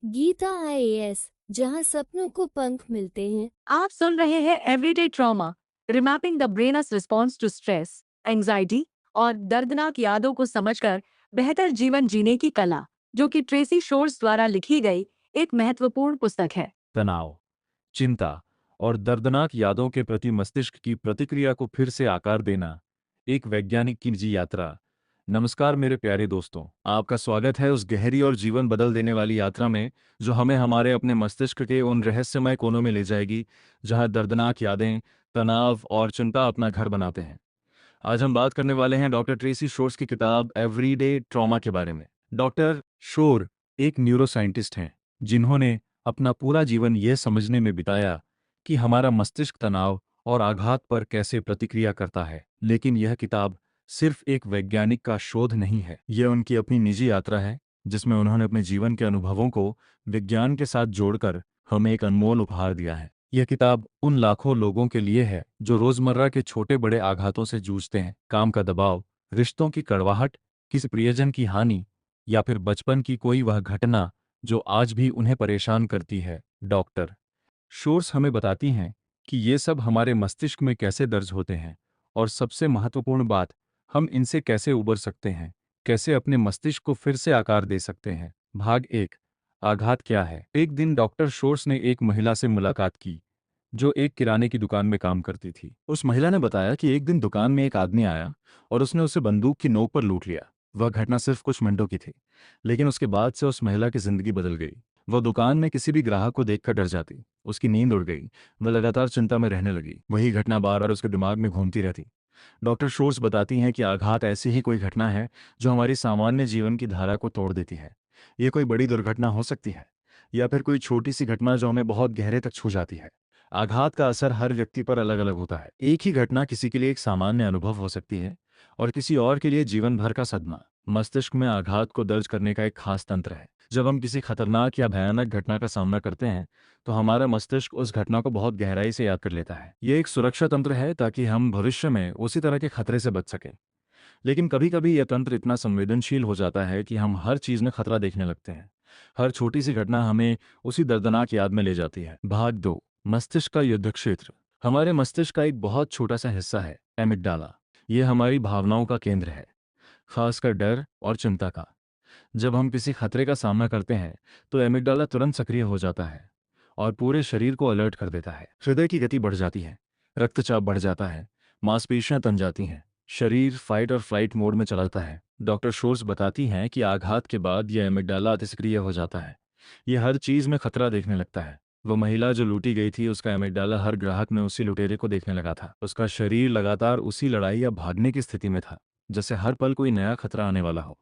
Gita IAS, जहां सपनों को पंख मिलते हैं। आप सुन रहे हैं everyday trauma, remapping the brain's response to stress, anxiety और दर्दनाक यादों को समझकर बेहतर जीवन जीने की कला, जो कि ट्रेसी शोर्स द्वारा लिखी गई एक महत्वपूर्ण पुस्तक है। तनाव, चिंता और दर्दनाक यादों के प्रति मस्तिष्क की प्रतिक्रिया को फिर से आकार देना, एक वैज्ञानिक की निजी यात्रा। नमस्कार मेरे प्यारे दोस्तों, आपका स्वागत है उस गहरी और जीवन बदल देने वाली यात्रा में जो हमें हमारे अपने मस्तिष्क के उन रहस्यमय कोनों में ले जाएगी जहां दर्दनाक यादें, तनाव और चिंता अपना घर बनाते हैं। आज हम बात करने वाले हैं डॉक्टर ट्रेसी शोर्स की किताब एवरीडे ट्रॉमा के बारे में। डॉक्टर शोर एक न्यूरोसाइंटिस्ट हैं जिन्होंने अपना पूरा जीवन यह समझने में बिताया कि हमारा मस्तिष्क तनाव और आघात पर कैसे प्रतिक्रिया करता है। लेकिन यह किताब सिर्फ एक वैज्ञानिक का शोध नहीं है, यह उनकी अपनी निजी यात्रा है जिसमें उन्होंने अपने जीवन के अनुभवों को विज्ञान के साथ जोड़कर हमें एक अनमोल उपहार दिया है। यह किताब उन लाखों लोगों के लिए है जो रोजमर्रा के छोटे बड़े आघातों से जूझते हैं। काम का दबाव, रिश्तों की कड़वाहट, किसी प्रियजन की हानि या फिर बचपन की कोई वह घटना जो आज भी उन्हें परेशान करती है। डॉक्टर शोर्स हमें बताती हैं कि ये सब हमारे मस्तिष्क में कैसे दर्ज होते हैं और सबसे महत्वपूर्ण बात, हम इनसे कैसे उबर सकते हैं, कैसे अपने मस्तिष्क को फिर से आकार दे सकते हैं। भाग एक, आघात क्या है। एक दिन डॉक्टर शोर्स ने एक महिला से मुलाकात की जो एक किराने की दुकान में काम करती थी। उस महिला ने बताया कि एक दिन दुकान में एक आदमी आया और उसने उसे बंदूक की नोक पर लूट लिया। वह घटना सिर्फ कुछ मिनटों की थी, लेकिन उसके बाद से उस महिला की जिंदगी बदल गई। वह दुकान में किसी भी ग्राहक को देखकर डर जाती, उसकी नींद उड़ गई, वह लगातार चिंता में रहने लगी। वही घटना बार बार उसके दिमाग में घूमती रहती। डॉक्टर शोर्स बताती हैं कि आघात ऐसी ही कोई घटना है जो हमारी सामान्य जीवन की धारा को तोड़ देती है। ये कोई बड़ी दुर्घटना हो सकती है या फिर कोई छोटी सी घटना जो हमें बहुत गहरे तक छू जाती है। आघात का असर हर व्यक्ति पर अलग अलग होता है। एक ही घटना किसी के लिए एक सामान्य अनुभव हो सकती है और किसी और के लिए जीवन भर का सदमा। मस्तिष्क में आघात को दर्ज करने का एक खास तंत्र है। जब हम किसी खतरनाक या भयानक घटना का सामना करते हैं तो हमारा मस्तिष्क उस घटना को बहुत गहराई से याद कर लेता है। ये एक सुरक्षा तंत्र है ताकि हम भविष्य में उसी तरह के खतरे से बच सकें। लेकिन कभी कभी यह तंत्र इतना संवेदनशील हो जाता है कि हम हर चीज में खतरा देखने लगते हैं। हर छोटी सी घटना हमें उसी दर्दनाक याद में ले जाती है। भाग दो, मस्तिष्क का युद्ध क्षेत्र। हमारे मस्तिष्क का एक बहुत छोटा सा हिस्सा है एमिगडाला। यह हमारी भावनाओं का केंद्र है, खासकर डर और चिंता का। जब हम किसी खतरे का सामना करते हैं तो एमिगडाला तुरंत सक्रिय हो जाता है और पूरे शरीर को अलर्ट कर देता है। हृदय की गति बढ़ जाती है, रक्तचाप बढ़ जाता है, मांसपेशियां तन जाती हैं, शरीर फाइट और फ्लाइट मोड में चलाता है। डॉक्टर शोर्स बताती हैं कि आघात के बाद यह एमिगडाला अतिसक्रिय हो जाता है। यह हर चीज में खतरा देखने लगता है। वो महिला जो लूटी गई थी, उसका एमिगडाला हर ग्राहक में उसी लुटेरे को देखने लगा था। उसका शरीर लगातार उसी लड़ाई या भागने की स्थिति में था, जैसे हर पल कोई नया खतरा आने वाला हो।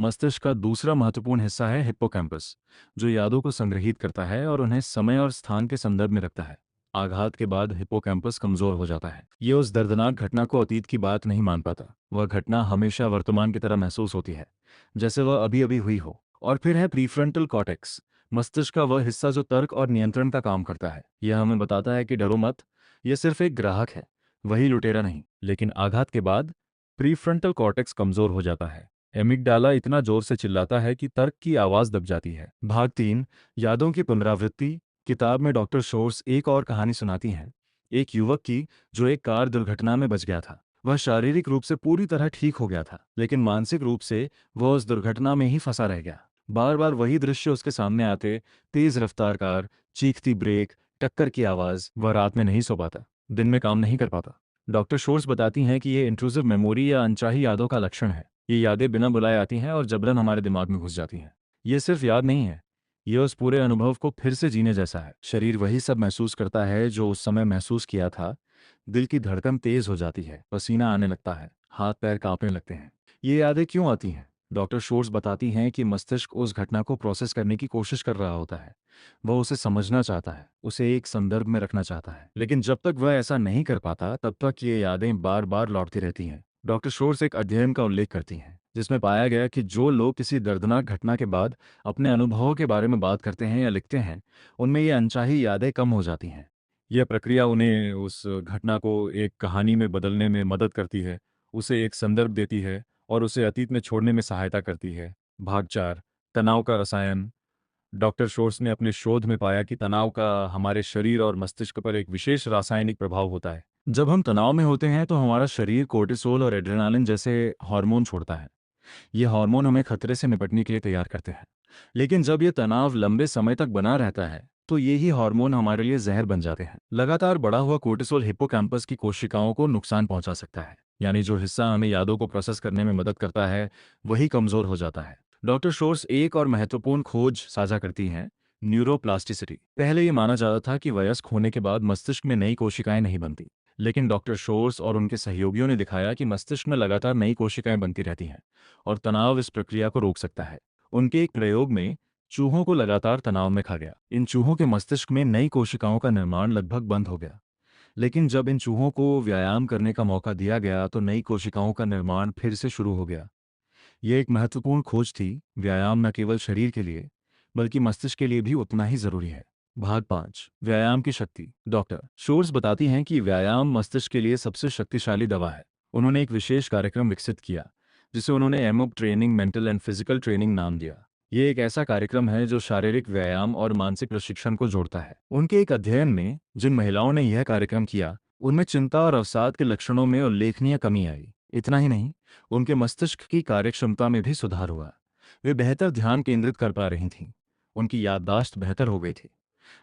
मस्तिष्क का दूसरा महत्वपूर्ण हिस्सा है हिप्पोकैम्पस, जो यादों को संग्रहित करता है और उन्हें समय और स्थान के संदर्भ में रखता है। आघात के बाद हिप्पोकैम्पस कमजोर हो जाता है। ये उस दर्दनाक घटना को अतीत की बात नहीं मान पाता। वह घटना हमेशा वर्तमान की तरह महसूस होती है, जैसे वह अभी अभी हुई हो। और फिर है प्रीफ्रंटल कॉर्टेक्स, मस्तिष्क का वह हिस्सा जो तर्क और नियंत्रण का काम करता है। यह हमें बताता है कि डरो मत, यह सिर्फ एक ग्राहक है, वही लुटेरा नहीं। लेकिन आघात के बाद प्रीफ्रंटल कॉर्टेक्स कमजोर हो जाता है। एमिगडाला इतना जोर से चिल्लाता है कि तर्क की आवाज दब जाती है। भाग तीन, यादों की पुनरावृत्ति। किताब में डॉक्टर शोर्स एक और कहानी सुनाती हैं, एक युवक की जो एक कार दुर्घटना में बच गया था। वह शारीरिक रूप से पूरी तरह ठीक हो गया था, लेकिन मानसिक रूप से वह उस दुर्घटना में ही फंसा रह गया। बार बार वही दृश्य उसके सामने आते, तेज रफ्तार कार, चीखती ब्रेक, टक्कर की आवाज। वह रात में नहीं सो पाता, दिन में काम नहीं कर पाता। डॉक्टर शोर्स बताती हैं कि ये इंट्रूसिव मेमोरी या अनचाही यादों का लक्षण है। ये यादें बिना बुलाए आती हैं और जबरन हमारे दिमाग में घुस जाती हैं। ये सिर्फ याद नहीं है, ये उस पूरे अनुभव को फिर से जीने जैसा है। शरीर वही सब महसूस करता है जो उस समय महसूस किया था। दिल की धड़कन तेज हो जाती है, पसीना आने लगता है, हाथ पैर कांपने लगते हैं। ये यादें क्यों आती हैं? डॉक्टर शोर्स बताती हैं कि मस्तिष्क उस घटना को प्रोसेस करने की कोशिश कर रहा होता है। वह उसे समझना चाहता है, उसे एक संदर्भ में रखना चाहता है। लेकिन जब तक वह ऐसा नहीं कर पाता तब तक ये यादें बार बार लौटती रहती हैं। डॉक्टर शोर्स एक अध्ययन का उल्लेख करती हैं जिसमें पाया गया कि जो लोग किसी दर्दनाक घटना के बाद अपने अनुभवों के बारे में बात करते हैं या लिखते हैं, उनमें ये अनचाही यादें कम हो जाती हैं। यह प्रक्रिया उन्हें उस घटना को एक कहानी में बदलने में मदद करती है, उसे एक संदर्भ देती है और उसे अतीत में छोड़ने में सहायता करती है। भाग चार, तनाव का रसायन। डॉक्टर शोर्स ने अपने शोध में पाया कि तनाव का हमारे शरीर और मस्तिष्क पर एक विशेष रासायनिक प्रभाव होता है। जब हम तनाव में होते हैं तो हमारा शरीर कोर्टिसोल और एड्रेनालिन जैसे हार्मोन छोड़ता है। ये हार्मोन हमें खतरे से निपटने के लिए तैयार करते हैं। लेकिन जब ये तनाव लंबे समय तक बना रहता है तो ये ही हार्मोन हमारे लिए जहर बन जाते हैं। लगातार बढ़ा हुआ कोर्टिसोल हिप्पोकैम्पस की कोशिकाओं को नुकसान पहुंचा सकता है, यानी जो हिस्सा हमें यादों को प्रोसेस करने में मदद करता है वही कमजोर हो जाता है। डॉक्टर शोर्स एक और महत्वपूर्ण खोज साझा करती हैं, न्यूरोप्लास्टिसिटी। पहले ये माना जाता था कि वयस्क होने के बाद मस्तिष्क में नई कोशिकाएं नहीं बनती, लेकिन डॉक्टर शोर्स और उनके सहयोगियों ने दिखाया कि मस्तिष्क में लगातार नई कोशिकाएं बनती रहती हैं और तनाव इस प्रक्रिया को रोक सकता है। उनके एक प्रयोग में चूहों को लगातार तनाव में खा गया। इन चूहों के मस्तिष्क में नई कोशिकाओं का निर्माण लगभग बंद हो गया, लेकिन जब इन चूहों को व्यायाम करने का मौका दिया गया तो नई कोशिकाओं का निर्माण फिर से शुरू हो गया। यह एक महत्वपूर्ण खोज थी। व्यायाम न केवल शरीर के लिए बल्कि मस्तिष्क के लिए भी उतना ही जरूरी है। भाग 5, व्यायाम की शक्ति। डॉक्टर शोर्स बताती हैं कि व्यायाम मस्तिष्क के लिए सबसे शक्तिशाली दवा है। उन्होंने एक विशेष कार्यक्रम विकसित किया जिसे उन्होंने एमओप training mental and physical training नाम दिया। ये एक ऐसा कार्यक्रम है जो शारीरिक व्यायाम और मानसिक प्रशिक्षण को जोड़ता है। उनके एक अध्ययन में जिन महिलाओं ने यह कार्यक्रम किया उनमें चिंता और अवसाद के लक्षणों में उल्लेखनीय कमी आई। इतना ही नहीं, उनके मस्तिष्क की कार्यक्षमता में भी सुधार हुआ। वे बेहतर ध्यान केंद्रित कर पा रही थीं। उनकी याददाश्त बेहतर हो गई थी।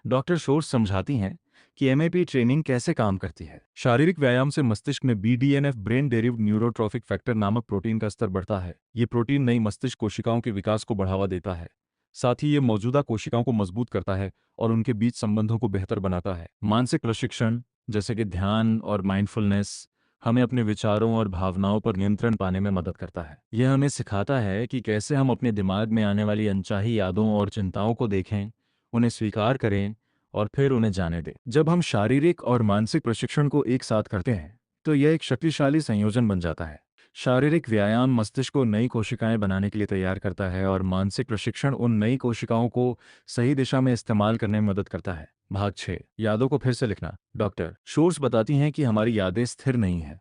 डॉक्टर शोर्स समझाती हैं कि एमएपी ट्रेनिंग कैसे काम करती है। शारीरिक व्यायाम से मस्तिष्क में बीडीएनएफ, ब्रेन डेरिव्ड न्यूरोट्रॉफिक फैक्टर नामक प्रोटीन का स्तर बढ़ता है। ये प्रोटीन नई मस्तिष्क कोशिकाओं के विकास को बढ़ावा देता है। साथ ही ये मौजूदा कोशिकाओं को मजबूत करता है और उनके बीच संबंधों को बेहतर बनाता है। मानसिक प्रशिक्षण जैसे कि ध्यान और माइंडफुलनेस हमें अपने विचारों और भावनाओं पर नियंत्रण पाने में मदद करता है। यह हमें सिखाता है कि कैसे हम अपने दिमाग में आने वाली अनचाही यादों और चिंताओं को देखें, उन्हें स्वीकार करें और फिर उन्हें जाने दें। जब हम शारीरिक और मानसिक प्रशिक्षण को एक साथ करते हैं तो यह एक शक्तिशाली संयोजन बन जाता है। शारीरिक व्यायाम मस्तिष्क को नई कोशिकाएं बनाने के लिए तैयार करता है और मानसिक प्रशिक्षण उन नई कोशिकाओं को सही दिशा में इस्तेमाल करने में मदद करता है। भाग 6, यादों को फिर से लिखना। डॉक्टर शोर्स बताती हैं कि हमारी यादें स्थिर नहीं हैं।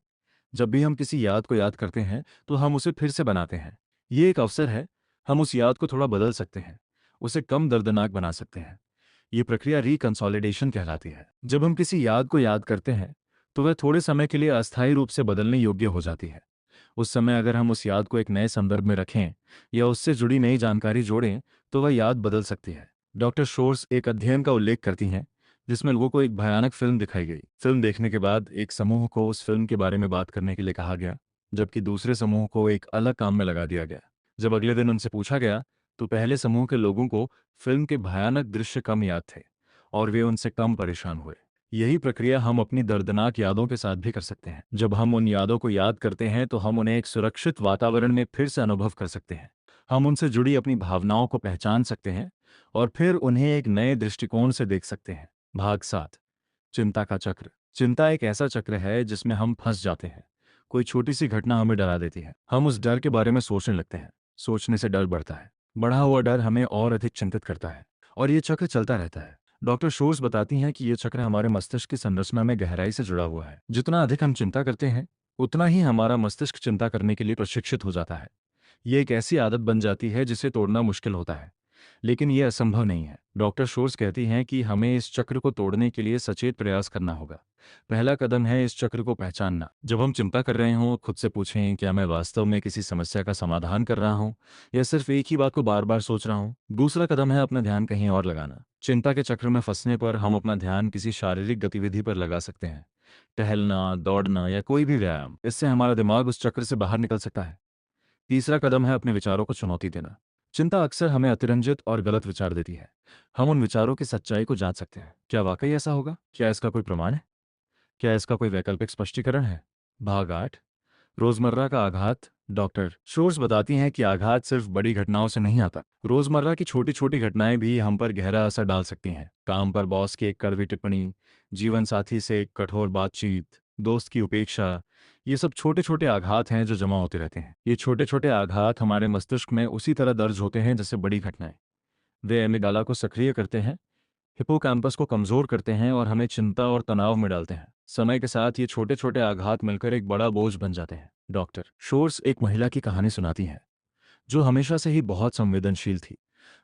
जब भी हम किसी याद को याद करते हैं तो हम उसे फिर से बनाते हैं। ये एक अवसर है, हम उस याद को थोड़ा बदल सकते हैं, उसे कम दर्दनाक बना सकते हैं। ये प्रक्रिया रिकंसोलिडेशन कहलाती है। जब हम किसी याद को याद करते हैं तो वह थोड़े समय के लिए अस्थायी रूप से बदलने योग्य हो जाती है। उस समय अगर हम उस याद को एक नए संदर्भ में रखें या उससे जुड़ी नई जानकारी जोड़ें तो वह याद बदल सकती है। डॉक्टर शोर्स एक अध्ययन का उल्लेख करती हैं जिसमें लोगों को एक भयानक फिल्म दिखाई गई। फिल्म देखने के बाद एक समूह को उस फिल्म के बारे में बात करने के लिए कहा गया, जबकि दूसरे समूह को एक अलग काम में लगा दिया गया। जब अगले दिन उनसे पूछा गया तो पहले समूह के लोगों को फिल्म के भयानक दृश्य कम याद थे और वे उनसे कम परेशान हुए। यही प्रक्रिया हम अपनी दर्दनाक यादों के साथ भी कर सकते हैं। जब हम उन यादों को याद करते हैं तो हम उन्हें एक सुरक्षित वातावरण में फिर से अनुभव कर सकते हैं। हम उनसे जुड़ी अपनी भावनाओं को पहचान सकते हैं और फिर उन्हें एक नए दृष्टिकोण से देख सकते हैं। भाग 7, चिंता का चक्र। चिंता एक ऐसा चक्र है जिसमें हम फंस जाते हैं। कोई छोटी सी घटना हमें डरा देती है, हम उस डर के बारे में सोचने लगते हैं। सोचने से डर बढ़ता है, बढ़ा हुआ डर हमें और अधिक चिंतित करता है और ये चक्र चलता रहता है। डॉक्टर शोर्स बताती हैं कि ये चक्र हमारे मस्तिष्क की संरचना में गहराई से जुड़ा हुआ है। जितना अधिक हम चिंता करते हैं उतना ही हमारा मस्तिष्क चिंता करने के लिए प्रशिक्षित हो जाता है। ये एक ऐसी आदत बन जाती है जिसे तोड़ना मुश्किल होता है, लेकिन यह असंभव नहीं है। डॉक्टर शोर्स कहती हैं कि हमें इस चक्र को तोड़ने के लिए सचेत प्रयास करना होगा। पहला कदम है इस चक्र को पहचानना। जब हम चिंता कर रहे हों खुद से पूछें, क्या मैं वास्तव में किसी समस्या का समाधान कर रहा हूं या सिर्फ एक ही बात को बार बार सोच रहा हूं। दूसरा कदम है अपना ध्यान कहीं और लगाना। चिंता के चक्र में फंसने पर हम अपना ध्यान किसी शारीरिक गतिविधि पर लगा सकते हैं, टहलना, दौड़ना या कोई भी व्यायाम। इससे हमारा दिमाग उस चक्र से बाहर निकल सकता है। तीसरा कदम है अपने विचारों को चुनौती देना। चिंता अक्सर हमें अतिरंजित और गलत विचार देती है। हम उन विचारों की सच्चाई को जांच सकते हैं। क्या वाकई ऐसा होगा? क्या इसका कोई प्रमाण है? क्या इसका कोई वैकल्पिक स्पष्टीकरण है? भाग 8, रोजमर्रा का आघात। डॉक्टर शोर्स बताती हैं कि आघात सिर्फ बड़ी घटनाओं से नहीं आता। रोजमर्रा की छोटी छोटी घटनाएं भी हम पर गहरा असर डाल सकती हैं। काम पर बॉस की एक कड़वी टिप्पणी, जीवन साथी से एक कठोर बातचीत, दोस्त की उपेक्षा, ये सब छोटे छोटे आघात हैं जो जमा होते रहते हैं। ये छोटे छोटे आघात हमारे मस्तिष्क में उसी तरह दर्ज होते हैं जैसे बड़ी घटनाएं। वे एमिगडाला को सक्रिय करते हैं, हिप्पोकैम्पस को कमजोर करते हैं और हमें चिंता और तनाव में डालते हैं। समय के साथ ये छोटे छोटे आघात मिलकर एक बड़ा बोझ बन जाते हैं। डॉक्टर शोर्स एक महिला की कहानी सुनाती हैं जो हमेशा से ही बहुत संवेदनशील थी।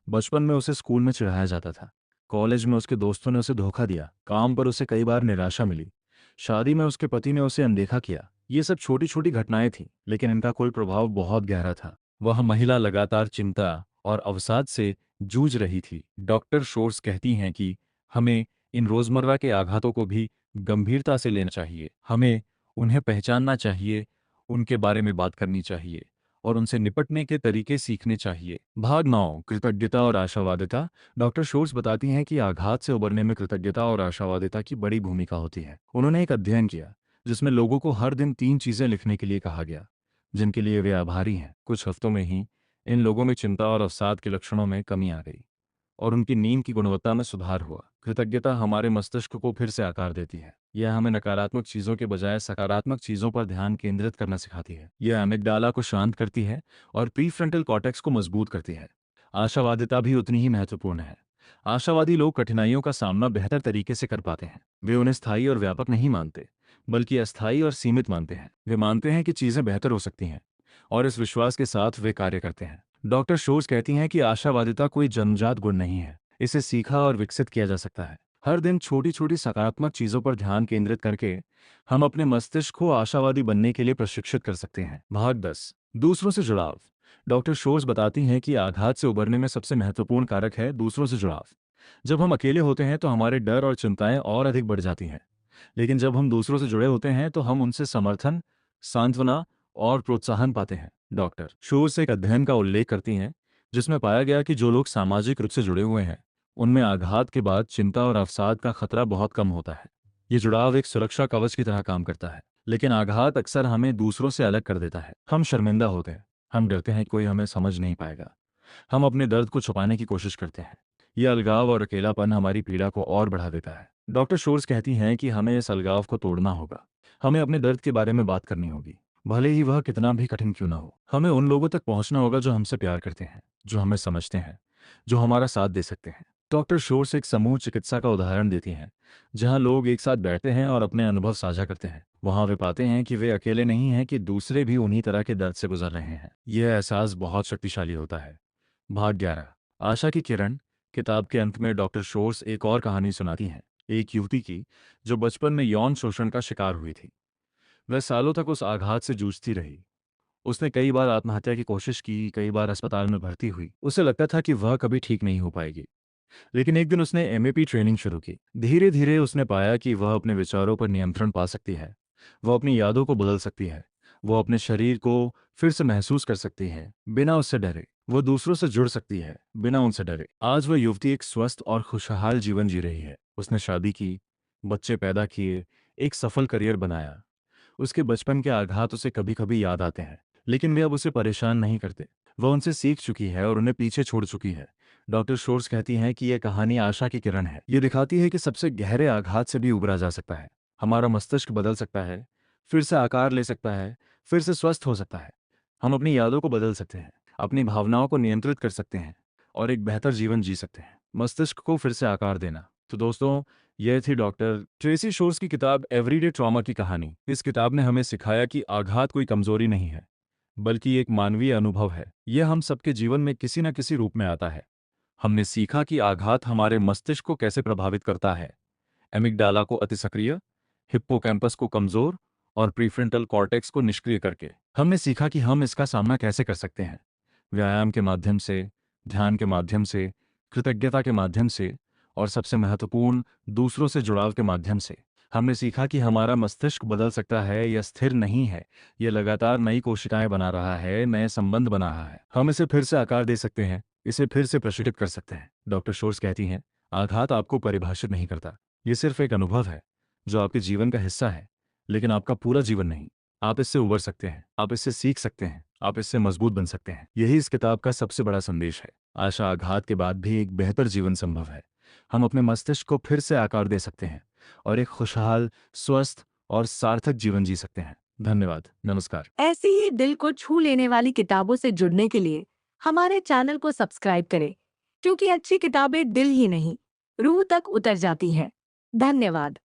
बचपन में उसे स्कूल में चिढ़ाया जाता था। कॉलेज में उसके दोस्तों ने उसे धोखा दिया। काम पर उसे कई बार निराशा मिली। शादी में उसके पति ने उसे अनदेखा किया। ये सब छोटी छोटी घटनाएं थीं, लेकिन इनका कुल प्रभाव बहुत गहरा था। वह महिला लगातार चिंता और अवसाद से जूझ रही थी। डॉक्टर शोर्स कहती हैं कि हमें इन रोजमर्रा के आघातों को भी गंभीरता से लेना चाहिए। हमें उन्हें पहचानना चाहिए, उनके बारे में बात करनी चाहिए और उनसे निपटने के तरीके सीखने चाहिए। भाग 9, कृतज्ञता और आशावादिता। डॉक्टर शोर्स बताती हैं कि आघात से उबरने में कृतज्ञता और आशावादिता की बड़ी भूमिका होती है। उन्होंने एक अध्ययन किया जिसमें लोगों को हर दिन 3 चीजें लिखने के लिए कहा गया जिनके लिए वे आभारी हैं। कुछ हफ्तों में ही इन लोगों में चिंता और अवसाद के लक्षणों में कमी आ गई और उनकी नींद की गुणवत्ता में सुधार हुआ। कृतज्ञता हमारे मस्तिष्क को फिर से आकार देती है। यह हमें नकारात्मक चीजों के बजाय सकारात्मक चीजों पर ध्यान केंद्रित करना सिखाती है। यह अमिगडाला को शांत करती है और प्रीफ्रंटल कॉर्टेक्स को मजबूत करती है। आशावादिता भी उतनी ही महत्वपूर्ण है। आशावादी लोग कठिनाइयों का सामना बेहतर तरीके से कर पाते हैं। वे उन्हें स्थायी और व्यापक नहीं मानते, बल्कि अस्थायी और सीमित मानते हैं। वे मानते हैं कि चीजें बेहतर हो सकती हैं और इस विश्वास के साथ वे कार्य करते हैं। डॉक्टर शोर्स कहती हैं कि आशावादिता कोई जन्मजात गुण नहीं है। इसे सीखा और विकसित किया जा सकता है। हर दिन छोटी छोटी सकारात्मक चीजों पर ध्यान केंद्रित करके हम अपने मस्तिष्क को आशावादी बनने के लिए प्रशिक्षित कर सकते हैं। भाग 10, दूसरों से जुड़ाव। डॉक्टर शोर्स बताती हैं कि आघात से उबरने में सबसे महत्वपूर्ण कारक है दूसरों से जुड़ाव। जब हम अकेले होते हैं तो हमारे डर और चिंताएं और अधिक बढ़ जाती हैं, लेकिन जब हम दूसरों से जुड़े होते हैं तो हम उनसे समर्थन, सांत्वना और प्रोत्साहन पाते हैं। डॉक्टर शोर्स एक अध्ययन का उल्लेख करती हैं जिसमें पाया गया कि जो लोग सामाजिक रूप से जुड़े हुए हैं उनमें आघात के बाद चिंता और अवसाद का खतरा बहुत कम होता है। ये जुड़ाव एक सुरक्षा कवच की तरह काम करता है। लेकिन आघात अक्सर हमें दूसरों से अलग कर देता है। हम शर्मिंदा होते हैं, हम डरते हैं कि कोई हमें समझ नहीं पाएगा, हम अपने दर्द को छुपाने की कोशिश करते हैं। यह अलगाव और अकेलापन हमारी पीड़ा को और बढ़ा देता है। डॉक्टर शोर्स कहती हैं कि हमें इस अलगाव को तोड़ना होगा। हमें अपने दर्द के बारे में बात करनी होगी, भले ही वह कितना भी कठिन क्यों ना हो। हमें उन लोगों तक पहुंचना होगा जो हमसे प्यार करते हैं, जो हमें समझते हैं, जो हमारा साथ दे सकते हैं। डॉक्टर शोर्स एक समूह चिकित्सा का उदाहरण देती हैं जहां लोग एक साथ बैठते हैं और अपने अनुभव साझा करते हैं। वहां वे पाते हैं कि वे अकेले नहीं हैं, कि दूसरे भी उन्हीं तरह के दर्द से गुजर रहे हैं। यह एहसास बहुत शक्तिशाली होता है। भाग 11, आशा की किरण। किताब के अंत में डॉक्टर शोर्स एक और कहानी सुनाती हैं, एक युवती की जो बचपन में यौन शोषण का शिकार हुई थी। वह सालों तक उस आघात से जूझती रही। उसने कई बार आत्महत्या की कोशिश की, कई बार अस्पताल में भर्ती हुई। उसे लगता था कि वह कभी ठीक नहीं हो पाएगी। लेकिन एक दिन उसने एमएपी ट्रेनिंग शुरू की। धीरे धीरे उसने पाया कि वह अपने विचारों पर नियंत्रण पा सकती है, वह अपनी यादों को बदल सकती है, वह अपने शरीर को फिर से महसूस कर सकती है बिना उससे डरे। वह दूसरों से जुड़ सकती है बिना उनसे डरे। आज वह युवती एक स्वस्थ और खुशहाल जीवन जी रही है। उसने शादी की, बच्चे पैदा किए, एक सफल करियर बनाया। उसके बचपन के आघात उसे कभी कभी याद आते हैं, लेकिन वे अब उसे परेशान नहीं करते। वह उनसे सीख चुकी है और उन्हें पीछे छोड़ चुकी है। डॉक्टर शोर्स कहती हैं कि यह कहानी आशा की किरण है। ये दिखाती है कि सबसे गहरे आघात से भी उबरा जा सकता है। हमारा मस्तिष्क बदल सकता है, फिर से आकार ले सकता है, फिर से स्वस्थ हो सकता है। हम अपनी यादों को बदल सकते हैं, अपनी भावनाओं को नियंत्रित कर सकते हैं और एक बेहतर जीवन जी सकते हैं। मस्तिष्क को फिर से आकार देना। तो दोस्तों, यह थी डॉक्टर ट्रेसी शोर्स की किताब एवरीडे ट्रॉमा की कहानी। इस किताब ने हमें सिखाया कि आघात कोई कमजोरी नहीं है, बल्कि एक मानवीय अनुभव है। यह हम सबके जीवन में किसी न किसी रूप में आता है। हमने सीखा कि आघात हमारे मस्तिष्क को कैसे प्रभावित करता है, एमिगडाला को अतिसक्रिय, हिप्पोकैम्पस को कमजोर और प्रीफ्रंटल कॉर्टेक्स को निष्क्रिय करके। हमने सीखा कि हम इसका सामना कैसे कर सकते हैं, व्यायाम के माध्यम से, ध्यान के माध्यम से, कृतज्ञता के माध्यम से और सबसे महत्वपूर्ण, दूसरों से जुड़ाव के माध्यम से। हमने सीखा कि हमारा मस्तिष्क बदल सकता है, यह स्थिर नहीं है, यह लगातार नई कोशिकाएं बना रहा है, नए संबंध बना रहा है। हम इसे फिर से आकार दे सकते हैं, इसे फिर से प्रशिक्षित कर सकते हैं। डॉक्टर शोर्स कहती हैं, आघात आपको परिभाषित नहीं करता, ये सिर्फ एक अनुभव है जो आपके जीवन का हिस्सा है, लेकिन आपका पूरा जीवन नहीं। आप इससे उबर सकते हैं, आप इससे सीख सकते हैं, आप इससे मजबूत बन सकते हैं। यही इस किताब का सबसे बड़ा संदेश है। आशा आघात के बाद भी एक बेहतर जीवन संभव है। हम अपने मस्तिष्क को फिर से आकार दे सकते हैं और एक खुशहाल, स्वस्थ और सार्थक जीवन जी सकते हैं। धन्यवाद, नमस्कार। ऐसी ही दिल को छू लेने वाली किताबों से जुड़ने के लिए हमारे चैनल को सब्सक्राइब करें, क्योंकि अच्छी किताबें दिल ही नहीं, रूह तक उतर जाती हैं। धन्यवाद।